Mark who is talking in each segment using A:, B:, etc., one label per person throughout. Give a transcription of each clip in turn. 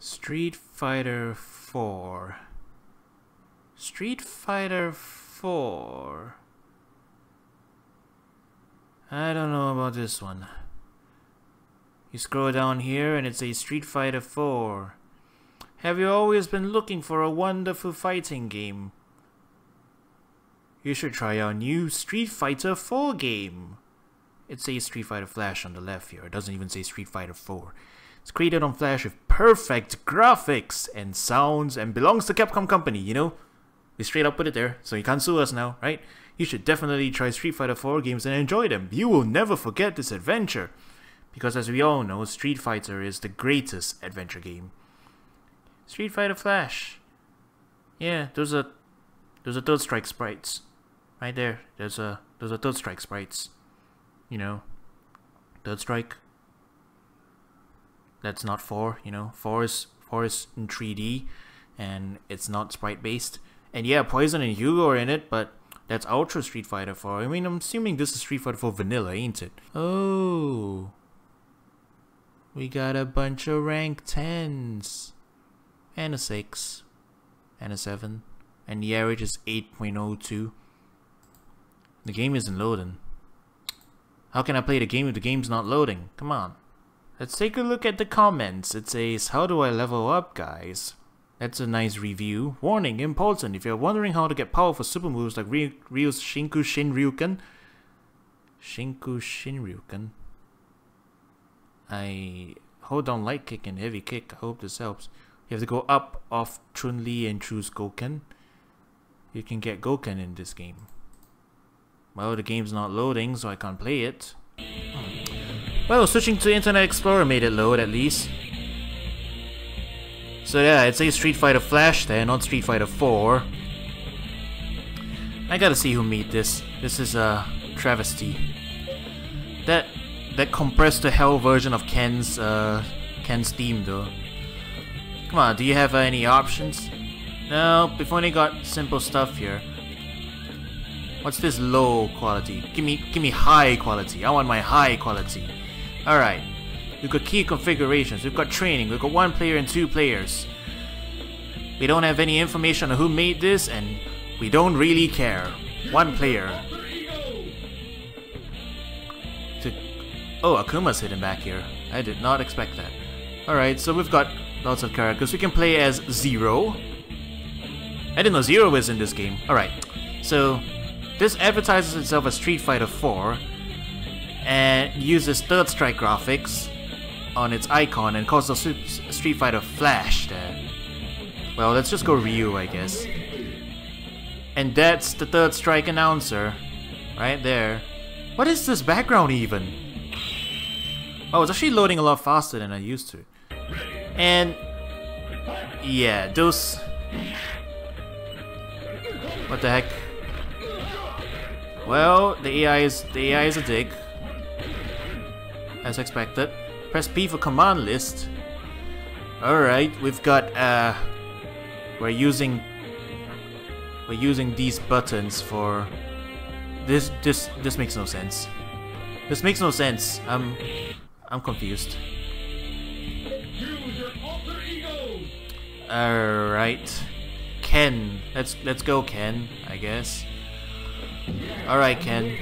A: Street Fighter 4. Street Fighter 4. I don't know about this one. You scroll down here and it says Street Fighter 4. Have you always been looking for a wonderful fighting game? You should try our new Street Fighter 4 game. It says Street Fighter Flash on the left here. It doesn't even say Street Fighter 4. It's created on Flash with perfect graphics and sounds and belongs to Capcom Company, you know? We straight up put it there, so you can't sue us now, right? You should definitely try Street Fighter 4 games and enjoy them. You will never forget this adventure. Because as we all know, Street Fighter is the greatest adventure game. Street Fighter Flash. Yeah, those are Third Strike sprites. Right there. Those are Third Strike sprites. You know. Third Strike. That's not 4, you know. 4 is in 3D and it's not sprite based. And yeah, Poison and Hugo are in it, but that's Ultra Street Fighter 4. I mean, I'm assuming this is Street Fighter 4 Vanilla, ain't it? Oh. We got a bunch of rank 10s. And a 6. And a 7. And the average is 8.02. The game isn't loading. How can I play the game if the game's not loading? Come on. Let's take a look at the comments. It says, how do I level up, guys? That's a nice review. Warning, important. If you're wondering how to get powerful super moves like Ryu's Shinku Shinryuken. I hold down light kick and heavy kick. I hope this helps. You have to go up off Chun-Li and choose Gouken. You can get Gouken in this game. Well, the game's not loading, so I can't play it. Well, switching to Internet Explorer made it load at least. So yeah, it says Street Fighter Flash there, not Street Fighter 4. I gotta see who made this. This is a travesty. That compressed to hell version of Ken's theme though. Come on, do you have any options? No, we've only got simple stuff here. What's this low quality? Give me high quality. I want my high quality. Alright. We've got key configurations. We've got training. We've got 1 player and 2 players. We don't have any information on who made this, and we don't really care. 1 player. Oh, Akuma's hidden back here. I did not expect that. Alright, so we've got lots of characters. We can play as Zero. I didn't know Zero was in this game. Alright, so this advertises itself as Street Fighter 4 and uses Third Strike graphics on its icon and calls the Street Fighter Flash there. Well, let's just go Ryu, I guess. And that's the Third Strike announcer right there. What is this background even? Oh, it's actually loading a lot faster than I used to. And yeah, those... What the heck? Well, the AI is a dick. As expected. Press P for command list. Alright, we've got we're using these buttons for this makes no sense. This makes no sense. I'm confused. Alright. Ken. Let's go Ken, I guess. Alright, Ken.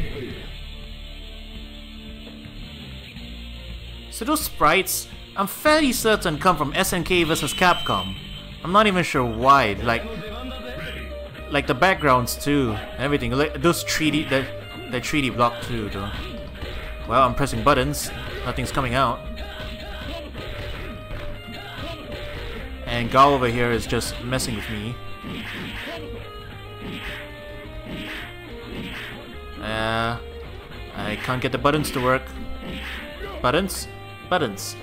A: So those sprites, I'm fairly certain come from SNK vs Capcom. I'm not even sure why. Like the backgrounds too, everything. Like those 3D, that 3D block too, though. Well, I'm pressing buttons. Nothing's coming out. And Gal over here is just messing with me. I can't get the buttons to work. Buttons? Buttons.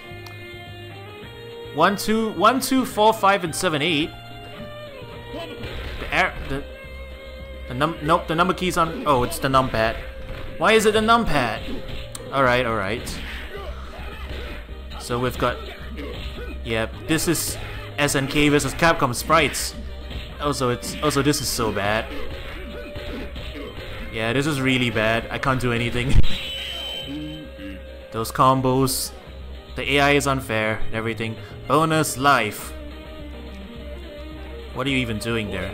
A: 1, 2, 1, 2, 4, 5, and 7, 8. Nope, the number key's on. Oh, it's the numpad. Why is it the numpad? Alright, alright. So we've got... Yep, this is SNK vs Capcom sprites. Also, this is so bad. Yeah, this is really bad. I can't do anything. Those combos. the AI is unfair and everything. Bonus life. What are you even doing there?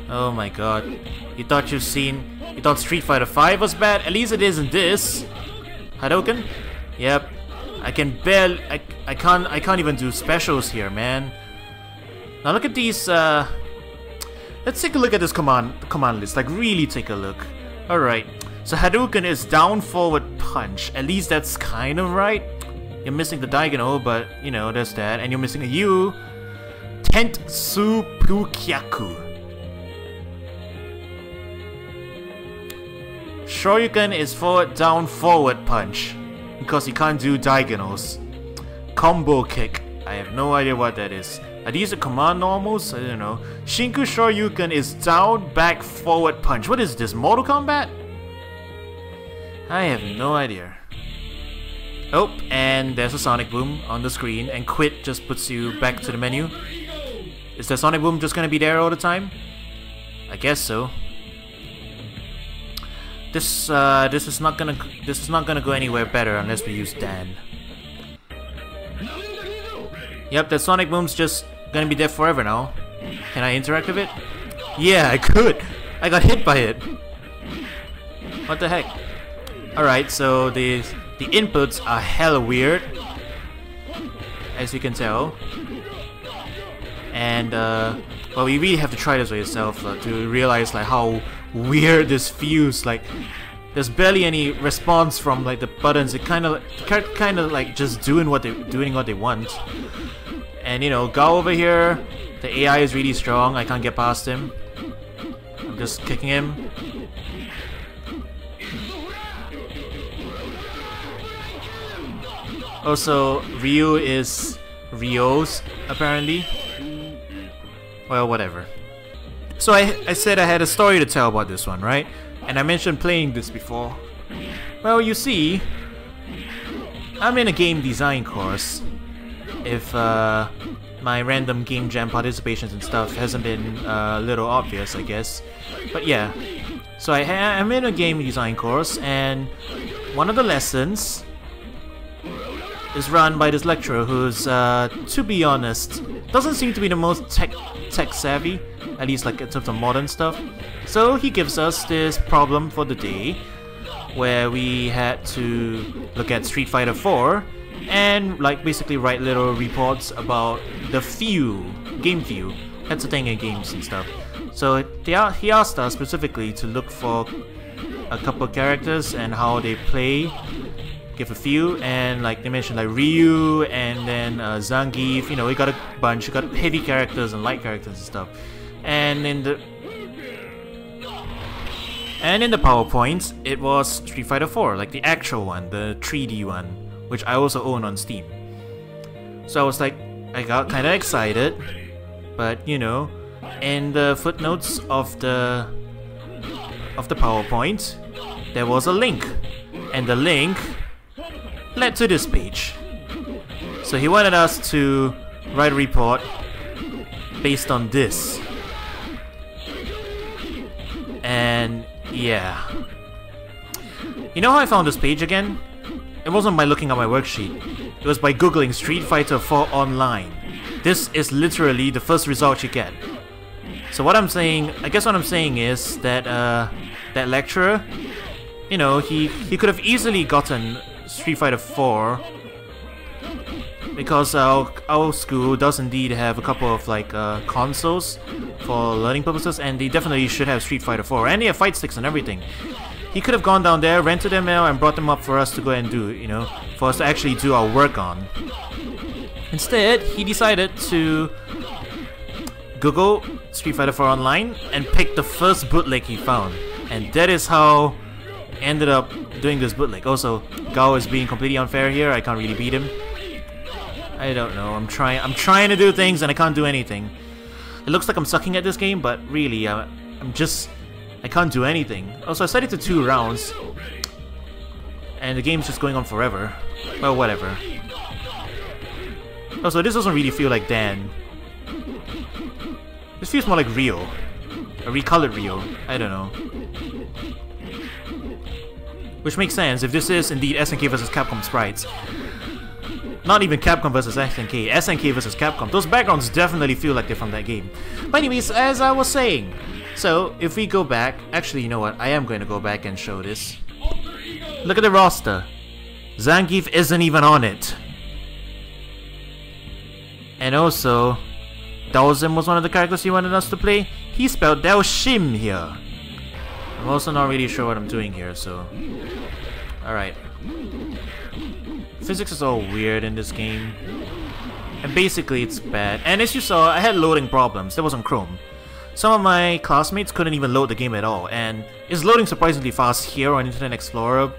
A: Oh my god. You thought Street Fighter 5 was bad? At least it isn't this. Hadouken? Yep. I can barely I can't even do specials here, man. Now look at these let's take a look at this command list. Like really take a look. Alright. So Hadouken is down forward punch. At least that's kind of right. You're missing the diagonal, but you know, there's that. And you're missing a U. Tentsu-Pukyaku. Shoryuken is forward down forward punch. Because you can't do diagonals. Combo kick. I have no idea what that is. Are these the command normals? I don't know. Shinku Shoryuken is down back forward punch. What is this? Mortal Kombat? I have no idea. Oh, and there's a Sonic Boom on the screen, and quit just puts you back to the menu. Is the Sonic Boom just gonna be there all the time? I guess so. This is not gonna go anywhere better unless we use Dan. Yep, the Sonic Boom's just gonna be there forever now. Can I interact with it? Yeah, I could. I got hit by it. What the heck? Alright, so the inputs are hella weird, as you can tell. And well, you really have to try this by yourself to realize like how weird this feels. Like there's barely any response from like the buttons. It kind of like just doing what they want. And you know, Gao over here, the AI is really strong. I can't get past him. I'm just kicking him. Also, Ryu is Ryo's apparently. Well, whatever. So I said I had a story to tell about this one, right? And I mentioned playing this before. Well, you see, I'm in a game design course. If my random game jam participations and stuff hasn't been a little obvious, I guess. But yeah, so I'm in a game design course, and one of the lessons is run by this lecturer who's, to be honest, doesn't seem to be the most tech savvy, at least like in terms of modern stuff. So he gives us this problem for the day, where we had to look at Street Fighter 4 and like basically write little reports about the game view. That's the thing in games and stuff. So he asked us specifically to look for a couple of characters and how they play. Give a few, and like they mentioned like Ryu and then Zangief. You know, we got a bunch. We got heavy characters and light characters and stuff. And in the PowerPoint, it was Street Fighter 4, like the actual one, the 3D one, which I also own on Steam. So I was like, I got kind of excited, but you know, in the footnotes of the PowerPoint, there was a link, and the link led to this page. So he wanted us to write a report based on this. And yeah. You know how I found this page again? It wasn't by looking at my worksheet. It was by googling Street Fighter 4 online. This is literally the first result you get. So what I'm saying, I guess what I'm saying is that that lecturer, you know, he could have easily gotten Street Fighter 4 because our school does indeed have a couple of like consoles for learning purposes, and they definitely should have Street Fighter 4, and they have fight sticks and everything. He could have gone down there, rented them out, and brought them up for us to go and do, you know, for us to actually do our work on. Instead, he decided to Google Street Fighter 4 online and pick the first bootleg he found, and that is how I ended up doing this bootleg. Also, Gao is being completely unfair here. I can't really beat him. I don't know. I'm trying to do things and I can't do anything. It looks like I'm sucking at this game, but really, I can't do anything. Also, I set it to 2 rounds, and the game's just going on forever. Well, whatever. Also, this doesn't really feel like Dan. This feels more like Rio. A recolored Rio. I don't know. Which makes sense if this is indeed SNK vs Capcom sprites. Not even Capcom vs SNK, SNK vs Capcom. Those backgrounds definitely feel like they're from that game. But anyways, as I was saying, so if we go back, actually you know what, I am going to go back and show this. Look at the roster. Zangief isn't even on it. And also, Daozim was one of the characters he wanted us to play. He spelled Daoshim here. I'm also not really sure what I'm doing here, so... Alright. Physics is all weird in this game. And basically it's bad. And as you saw, I had loading problems. That was on Chrome. Some of my classmates couldn't even load the game at all. And it's loading surprisingly fast here on Internet Explorer.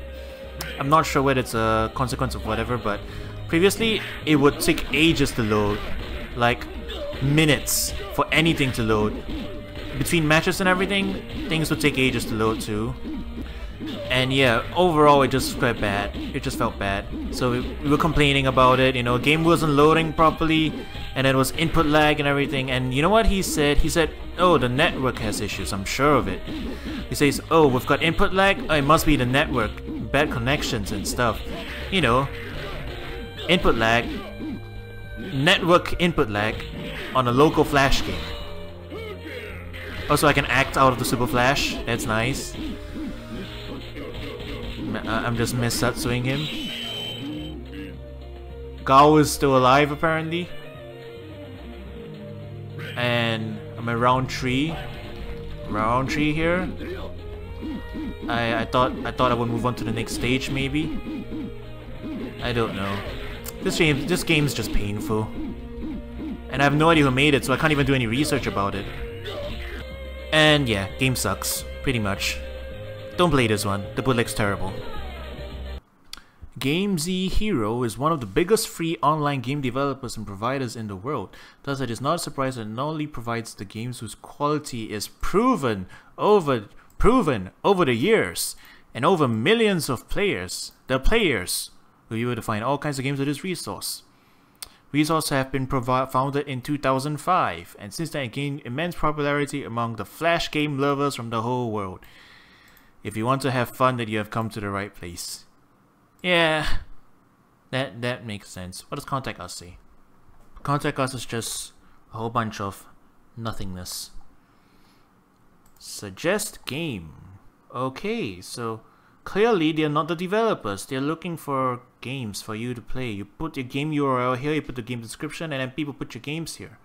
A: I'm not sure whether it's a consequence of whatever, but previously it would take ages to load. Like minutes for anything to load. Between matches and everything, things would take ages to load too. And yeah, overall it just felt bad. It just felt bad. So we were complaining about it, you know, game wasn't loading properly, and it was input lag and everything. And you know what he said? He said, oh, the network has issues, I'm sure of it. He says, oh, we've got input lag? Oh, it must be the network. Bad connections and stuff. You know, input lag, network input lag on a local Flash game. Also, I can act out of the Super Flash. That's nice. I'm just Missatsuing him. Gao is still alive apparently. And I'm at round 3. Round 3 here. I thought I would move on to the next stage maybe. I don't know. This game's just painful. And I have no idea who made it, so I can't even do any research about it. And yeah, game sucks, pretty much. Don't play this one, the bootleg's terrible. GameZ Hero is one of the biggest free online game developers and providers in the world. Thus, it is not a surprise that it not only provides the games whose quality is proven over the years and over millions of players. The players will be able to find all kinds of games with this resource. Resource have been founded in 2005, and since then it gained immense popularity among the Flash game lovers from the whole world. If you want to have fun, then you have come to the right place. Yeah, that makes sense. What does Contact Us say? Contact Us is just a whole bunch of nothingness. Suggest game. Okay, so clearly they're not the developers. They're looking for games for you to play. You put your game URL here, you put the game description, and then people put your games here.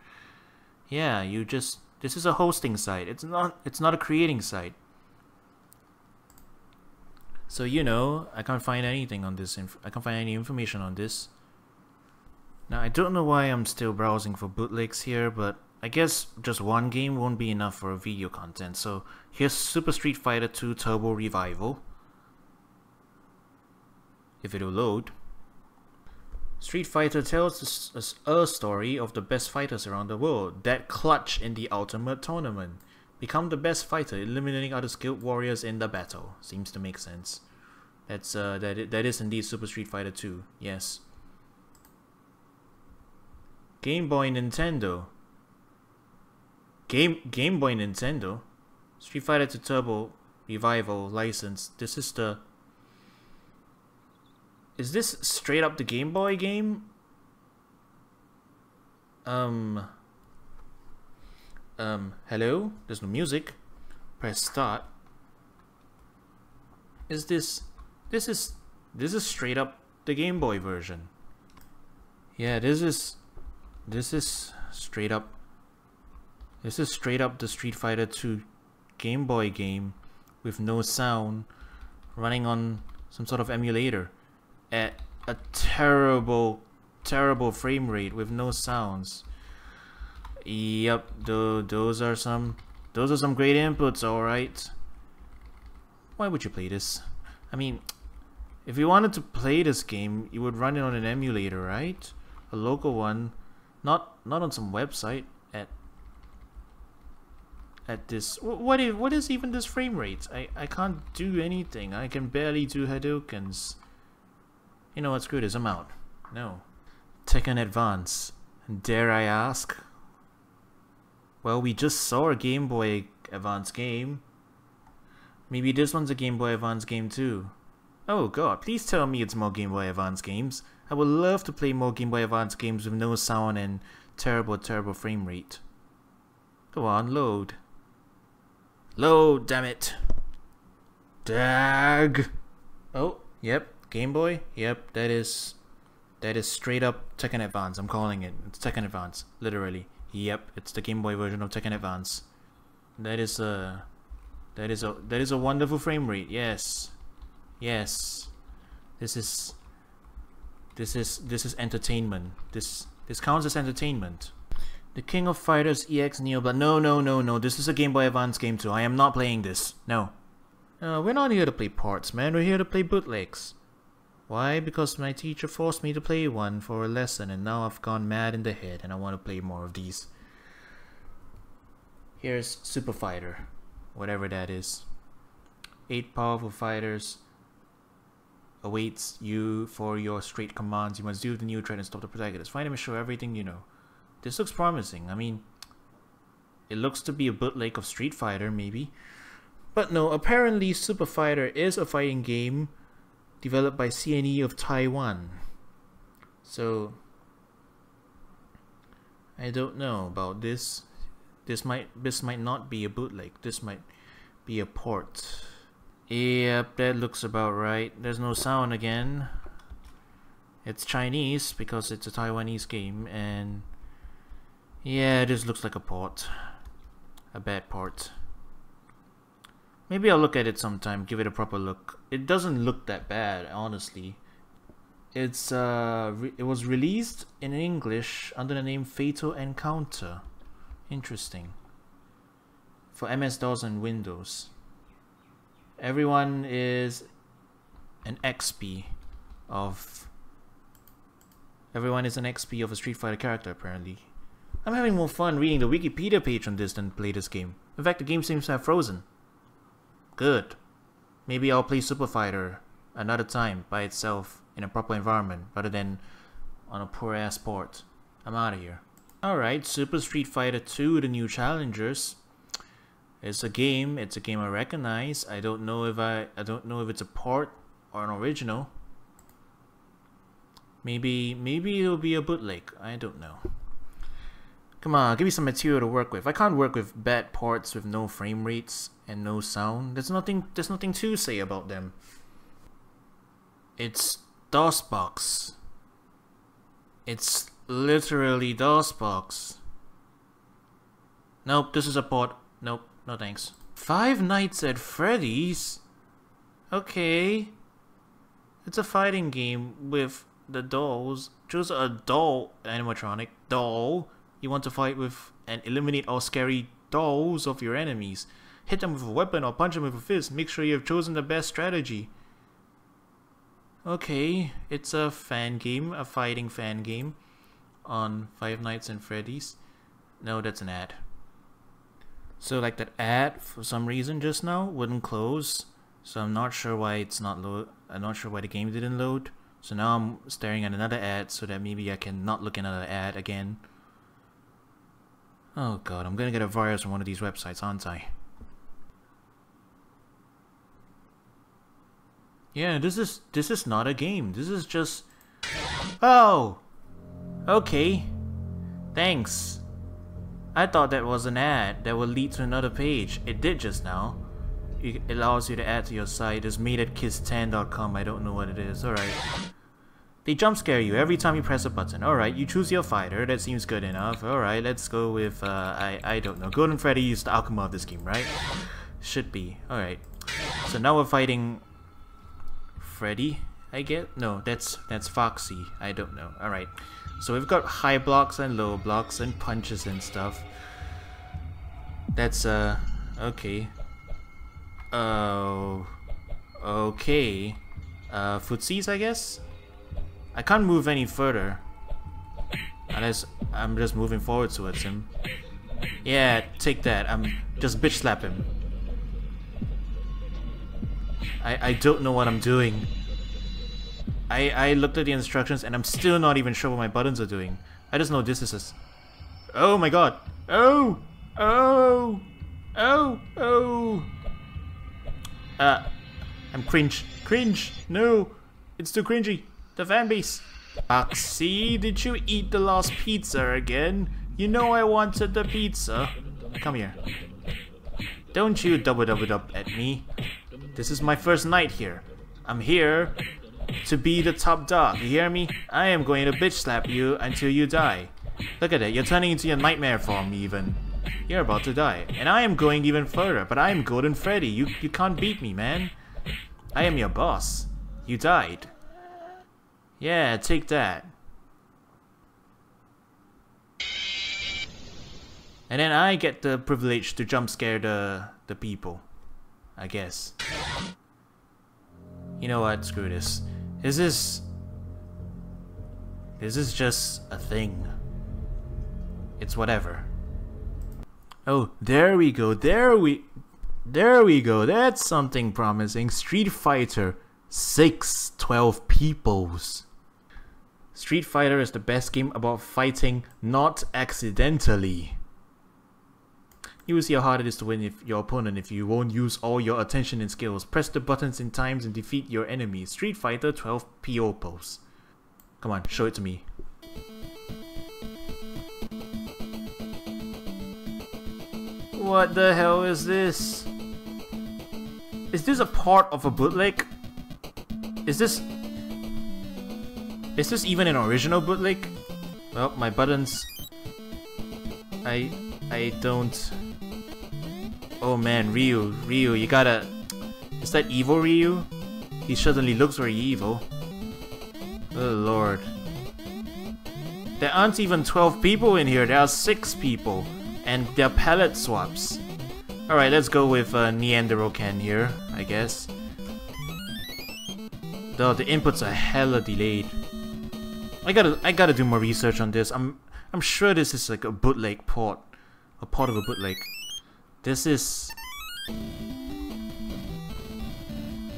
A: Yeah, this is a hosting site. It's not a creating site. So you know, I can't find anything on this. I can't find any information on this. Now I don't know why I'm still browsing for bootlegs here, but I guess just one game won't be enough for a video content. So here's Super Street Fighter 2 Turbo Revival. If it'll load. Street Fighter tells us a story of the best fighters around the world that clutch in the ultimate tournament. Become the best fighter, eliminating other skilled warriors in the battle. Seems to make sense. That's that is indeed Super Street Fighter 2. Yes. Game Boy Nintendo. Game Boy Nintendo. Street Fighter 2 Turbo Revival license. This is the. Is this straight up the Game Boy game? Hello? There's no music. Press start. Is this is straight up the Game Boy version. Yeah, this is straight up. This is straight up the Street Fighter 2 Game Boy game with no sound, running on some sort of emulator at a terrible frame rate with no sounds. Yep, those are some great inputs, alright. Why would you play this? I mean, if you wanted to play this game, you would run it on an emulator, right? A local one, not on some website at this. What is even this frame rate? I can't do anything. I can barely do Hadoukens. You know what? Screw this. I'm out. No. Tekken Advance. Dare I ask? Well, we just saw a Game Boy Advance game. Maybe this one's a Game Boy Advance game too. Oh god, please tell me it's more Game Boy Advance games. I would love to play more Game Boy Advance games with no sound and terrible frame rate. Go on, load. Load, damn it. Dag. Oh, yep, Game Boy. Yep, that is straight up Tekken Advance. I'm calling it. It's Tekken Advance, literally. Yep, it's the Game Boy version of Tekken Advance. That is a wonderful frame rate. Yes. Yes. This is entertainment. This counts as entertainment. The King of Fighters EX Neo Blood. No. This is a Game Boy Advance game too. I am not playing this. No. We're not here to play ports, man. We're here to play bootlegs. Why? Because my teacher forced me to play one for a lesson, and now I've gone mad in the head and I want to play more of these. Here's Super Fighter. Whatever that is. 8 powerful fighters awaits you for your straight commands. You must do the new threat and stop the protagonist. Find him and show everything you know. This looks promising. I mean, it looks to be a bootleg of Street Fighter, maybe. But no, apparently Super Fighter is a fighting game developed by CNE of Taiwan. So, I don't know about this. This might not be a bootleg. This might be a port. Yep, that looks about right. There's no sound again. It's Chinese because it's a Taiwanese game, and yeah, this looks like a port. A bad port. Maybe I'll look at it sometime, give it a proper look. It doesn't look that bad, honestly. It was released in English under the name Fatal Encounter. Interesting. For MS-DOS and Windows. Everyone is an XP of a Street Fighter character, apparently. I'm having more fun reading the Wikipedia page on this than play this game. In fact, the game seems to have frozen. Good. Maybe I'll play Super Fighter another time by itself in a proper environment rather than on a poor ass port. I'm out of here. Alright, Super Street Fighter 2, the new challengers. It's a game I recognize. I don't know if it's a port or an original. Maybe it'll be a bootleg. I don't know. Come on, give me some material to work with. I can't work with bad ports with no frame rates and no sound. There's nothing to say about them. It's DOSBox. It's literally DOSBox. Nope, this is a port. Nope, no thanks. Five Nights at Freddy's? Okay. It's a fighting game with the dolls. Choose a doll, animatronic doll. You want to fight with and eliminate all scary dolls of your enemies. Hit them with a weapon or punch them with a fist. Make sure you have chosen the best strategy. Okay, it's a fan game, a fighting fan game on Five Nights at Freddy's. No, that's an ad. So like that ad, for some reason just now, wouldn't close. So I'm not sure why it's not load. I'm not sure why the game didn't load. So now I'm staring at another ad so that maybe I can not look at another ad again. Oh god, I'm gonna get a virus on one of these websites, aren't I? Yeah, this is not a game. This is just... Oh! Okay. Thanks. I thought that was an ad that would lead to another page. It did just now. It allows you to add to your site. It's made at kids10.com. I don't know what it is. Alright. They jump scare you every time you press a button. Alright, you choose your fighter. That seems good enough. Alright, let's go with, I don't know. Golden Freddy is the Alchema of this game, right? Should be. Alright. So now we're fighting Freddy, I get? No, that's Foxy. I don't know. Alright. So we've got high blocks and low blocks and punches and stuff. That's, okay. Oh. Okay. Footsies, I guess? I can't move any further. Unless I'm just moving forward towards him. Yeah, take that. I'm just bitch slap him. I don't know what I'm doing. I looked at the instructions and I'm still not even sure what my buttons are doing. I just know this is a... Oh my god! Oh! Oh! Oh! Oh! I'm cringe. Cringe! No! It's too cringy. The fanbase. Oxy, did you eat the last pizza again? You know I wanted the pizza. Come here. Don't you double at me. This is my first night here. I'm here to be the top dog. You hear me? I am going to bitch slap you until you die. Look at it. You're turning into your nightmare form even. You're about to die. And I am going even further. But I am Golden Freddy. You can't beat me, man. I am your boss. You died. Yeah, take that. And then I get the privilege to jump scare the people. I guess. You know what? Screw this. This is just a thing. It's whatever. Oh, there we go. There we go. That's something promising. Street Fighter 6 12 peoples. Street Fighter is the best game about fighting not accidentally. You will see how hard it is to win your opponent if you won't use all your attention and skills. Press the buttons in times and defeat your enemy. Street Fighter 12 peoples. Come on, show it to me. What the hell is this? Is this a part of a bootleg? Is this even an original bootleg? Well, my buttons. I don't. Oh man, Ryu, you gotta. Is that evil Ryu? He certainly looks very evil. Oh lord. There aren't even 12 people in here. There are 6 people, and they're palette swaps. All right, let's go with Neanderthal here, I guess. Though the inputs are hella delayed. I gotta do more research on this. I'm sure this is like a bootleg port. A port of a bootleg. This is...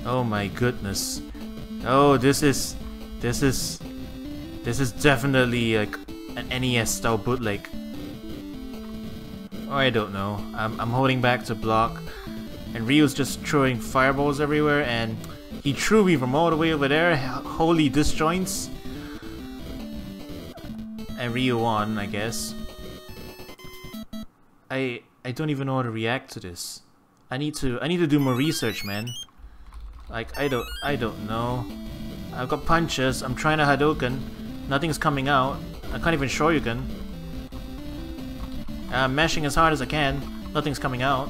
A: Oh my goodness. Oh, this is definitely like an NES style bootleg. Oh, I don't know. I'm holding back to block, and Ryu's just throwing fireballs everywhere, and he threw me from all the way over there. Holy disjoints. And Ryu won, I guess. I don't even know how to react to this. I need to do more research, man. Like I don't know. I've got punches. I'm trying to Hadouken. Nothing's coming out. I can't even Shoryuken. I'm mashing as hard as I can. Nothing's coming out.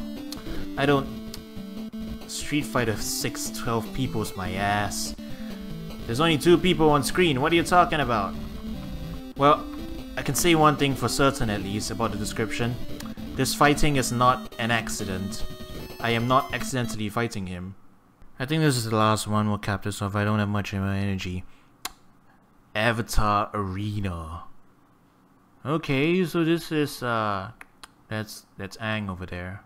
A: I don't. Street Fighter 6 12 people's my ass. There's only 2 people on screen. What are you talking about? Well, I can say one thing for certain at least about the description. This fighting is not an accident. I am not accidentally fighting him. I think this is the last one. We'll cap this off. I don't have much of my energy. Avatar Arena. Okay, so this is that's Aang over there.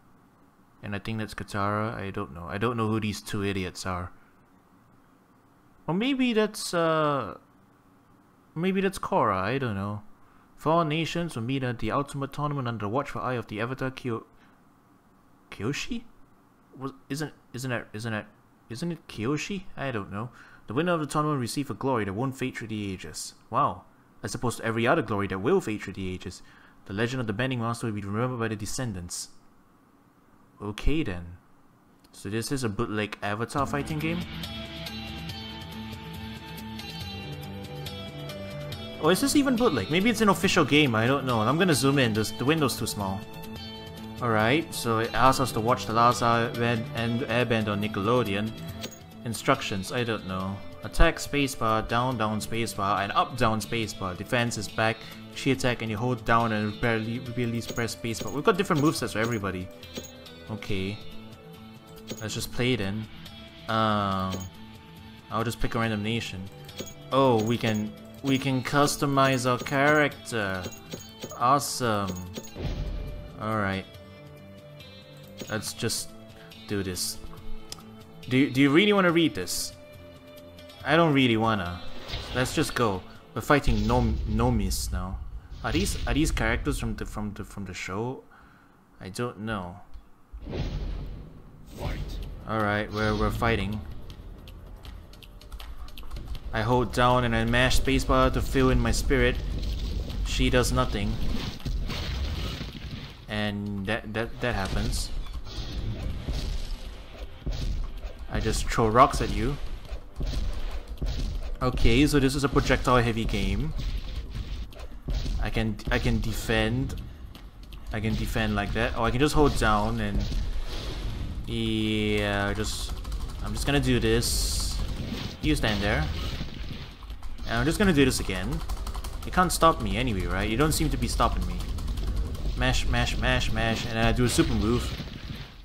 A: And I think that's Katara. I don't know. I don't know who these 2 idiots are. Or maybe that's Coro. I don't know. 4 nations will meet at the ultimate tournament under the watchful eye of the Avatar Kyoshi? Isn't it Kyoshi? I don't know. The winner of the tournament will receive a glory that won't fade through the ages. Wow. As opposed to every other glory that will fade through the ages. The legend of the Bending Master will be remembered by the descendants. Okay then. So this is a bootleg Avatar fighting game? Or is this even bootleg? Maybe it's an official game, I don't know. I'm gonna zoom in, the window's too small. Alright, so it asks us to watch the last airband on Nickelodeon. Instructions, I don't know. Attack spacebar, down spacebar, and up down spacebar. Defense is back, chi attack, and you hold down and release press spacebar. We've got different movesets for everybody. Okay. Let's just play it in. I'll just pick a random nation. Oh, we can customize our character. Awesome. Alright. Let's just do this. Do you really want to read this? I don't really wanna. Let's just go. We're fighting Nomis now. Are these characters from the show? I don't know. Alright, we're fighting. I hold down and I mash spacebar to fill in my spirit. She does nothing. And that happens. I just throw rocks at you. Okay, so this is a projectile heavy game. I can defend. I can defend like that. Oh, I can just hold down and yeah, I'm just gonna do this. You stand there. And I'm just gonna do this again. You can't stop me anyway, right? You don't seem to be stopping me. Mash, mash, mash, mash, and then I do a super move,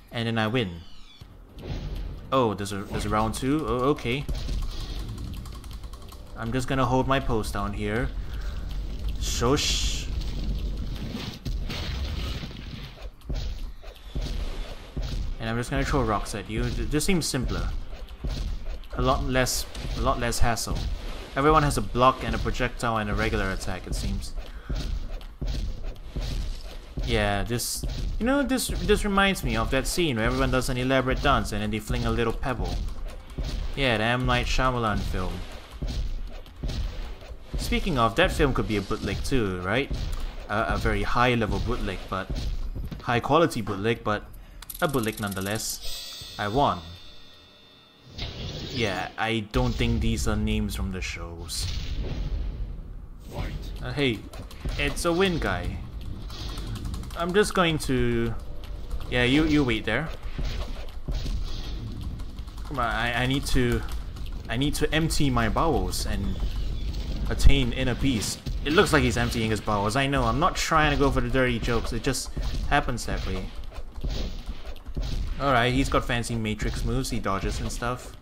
A: and then I win. Oh, there's a round 2. Oh, okay. I'm just gonna hold my post down here. Shush. And I'm just gonna throw rocks at you. This seems simpler. A lot less hassle. Everyone has a block and a projectile and a regular attack, it seems. Yeah, this reminds me of that scene where everyone does an elaborate dance and then they fling a little pebble. Yeah, the M. Night Shyamalan film. Speaking of, that film could be a bootleg too, right? A very high level bootleg, but high quality bootleg, but a bootleg nonetheless. I won. Yeah, I don't think these are names from the shows. Hey, it's a win guy. I'm just going to... Yeah, you wait there. Come on, I need to empty my bowels and attain inner peace. It looks like he's emptying his bowels. I know, I'm not trying to go for the dirty jokes. It just happens that way. Alright, he's got fancy matrix moves. He dodges and stuff.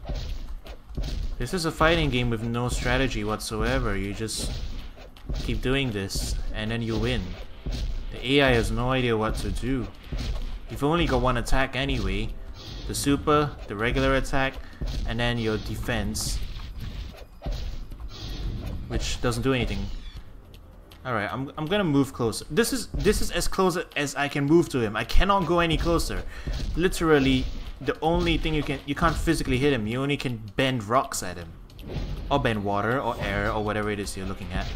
A: This is a fighting game with no strategy whatsoever. You just keep doing this and then you win. The AI has no idea what to do. You've only got one attack anyway. The super, the regular attack, and then your defense, which doesn't do anything. Alright, I'm gonna move closer. This is as close as I can move to him. I cannot go any closer. Literally, the only thing you can't physically hit him. You only can bend rocks at him. Or bend water, or air, or whatever it is you're looking at.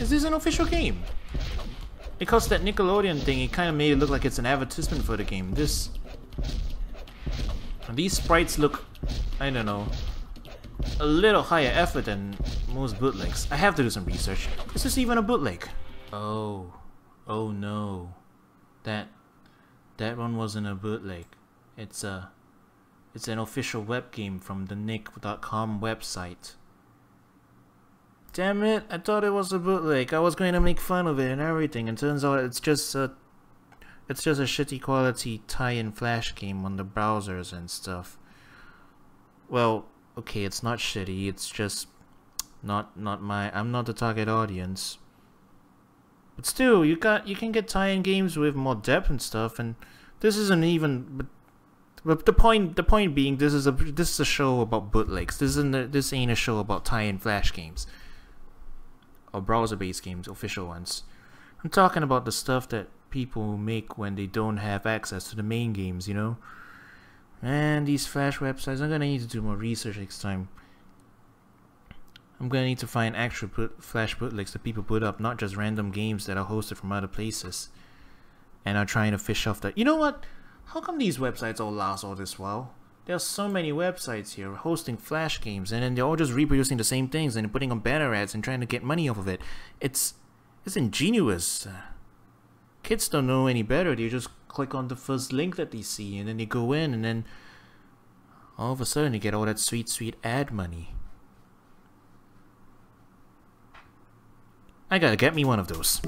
A: Is this an official game? Because that Nickelodeon thing, it kind of made it look like it's an advertisement for the game. These sprites look, I don't know, a little higher effort than most bootlegs. I have to do some research. Is this even a bootleg? Oh no, that one wasn't a bootleg. It's an official web game from the nick.com website. Damn it, I thought it was a bootleg. I was going to make fun of it and everything, and turns out it's just a shitty quality tie-in flash game on the browsers and stuff. Well, okay, it's not shitty, it's just I'm not the target audience. But still, you can get tie-in games with more depth and stuff, and this isn't even. But the point being, this is a show about bootlegs. This ain't a show about tie-in flash games or browser-based games, official ones. I'm talking about the stuff that people make when they don't have access to the main games, you know. And these flash websites, I'm gonna need to do more research next time. I'm gonna need to find actual flash bootlegs that people put up, not just random games that are hosted from other places and are trying to fish off that. You know what? How come these websites all last all this while? There are so many websites here hosting flash games, and then they're all just reproducing the same things and putting on banner ads and trying to get money off of it. It's ingenious. Kids don't know any better. They just click on the first link that they see, and then they go in, and then all of a sudden they get all that sweet ad money. I gotta get me one of those.